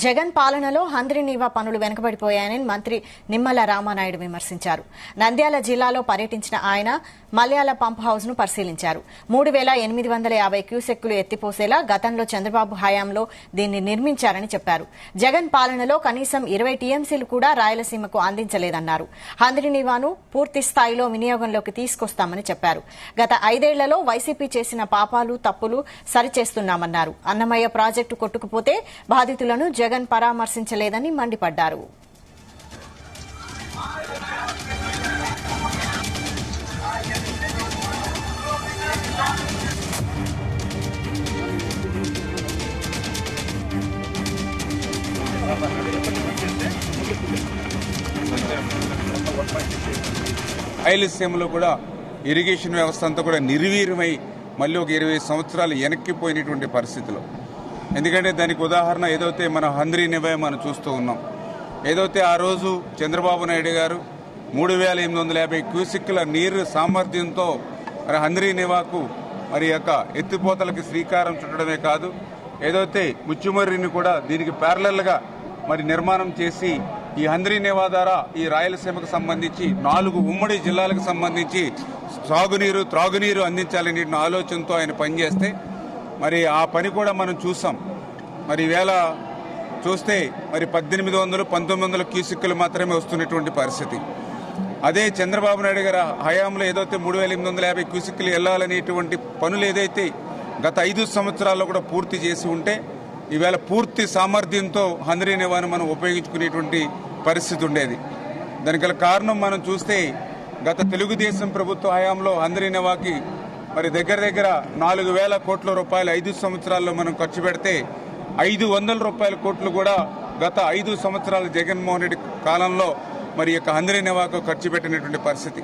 జగన్ పాలనలో హంద్రీనీవా పనులు వెనుకబడిపోయాయని మంత్రి నిమ్మల రామానాయుడు విమర్శించారు. నంద్యాల జిల్లాలో పర్యటించిన ఆయన మల్యాల పంప్ హౌస్ ను పరిశీలించారు. 3850 క్యూసెక్కులు ఎత్తిపోసేలా గతంలో చంద్రబాబు హయాంలో దీన్ని నిర్మించారని చెప్పారు. జగన్ పాలనలో కనీసం 20 టీఎంసీలు కూడా రాయలసీమకు అందించలేదన్నారు. హంద్రీనీవాను పూర్తి స్థాయిలో వినియోగంలోకి తీసుకొస్తామని చెప్పారు. గత 5 ఏళ్లలో వైసీపీ చేసిన పాపాలు తప్పులు సరిచేస్తున్నామన్నారు. అన్నమయ్య ప్రాజెక్టు కొట్టుకుపోతే బాధితులను జగన్ పరామర్శించలేదని మండిపడ్డారు. రాయలసీమలో కూడా ఇరిగేషన్ వ్యవస్థ అంతా కూడా నిర్వీర్యమై మళ్ళీ ఒక 20 సంవత్సరాలు వెనక్కిపోయినటువంటి పరిస్థితిలో. ఎందుకంటే దానికి ఉదాహరణ ఏదైతే మన హంద్రీనీవా మనం చూస్తూ ఉన్నాం. ఏదైతే ఆ రోజు చంద్రబాబు నాయుడు గారు 3850 క్యూసెక్కుల నీరు సామర్థ్యంతో మరి హంద్రీనీవాకు మరి యొక్క ఎత్తిపోతలకి శ్రీకారం చుట్టడమే కాదు, ఏదైతే ముచ్చుమర్రిని కూడా దీనికి ప్యారలల్గా మరి నిర్మాణం చేసి ఈ హంద్రీనీవా ద్వారా ఈ రాయలసీమకు సంబంధించి 4 ఉమ్మడి జిల్లాలకు సంబంధించి సాగునీరు త్రాగునీరు అందించాలనే ఆలోచనతో ఆయన పనిచేస్తే మరి ఆ పని కూడా మనం చూసాం. మరి ఈవేళ చూస్తే మరి 1800-1900 క్యూసెక్కులు మాత్రమే వస్తున్నటువంటి పరిస్థితి. అదే చంద్రబాబు నాయుడు గారి హయాంలో ఏదైతే 3850 క్యూసెక్కులు వెళ్లాలనేటువంటి పనులు ఏదైతే గత 5 సంవత్సరాల్లో కూడా పూర్తి చేసి ఉంటే ఈవేళ పూర్తి సామర్థ్యంతో హంద్రీనీవాను మనం ఉపయోగించుకునేటువంటి పరిస్థితి ఉండేది. దానికి కారణం మనం చూస్తే గత తెలుగుదేశం ప్రభుత్వ హయాంలో హంద్రీనీవాకి మరి దగ్గర 4000 కోట్ల రూపాయలు 5 సంవత్సరాల్లో మనం ఖర్చు పెడితే 500 కోట్లు కూడా గత 5 సంవత్సరాల జగన్మోహన్ రెడ్డి కాలంలో మరి యొక్క హంద్రీనీవాకు ఖర్చు పెట్టినటువంటి పరిస్థితి.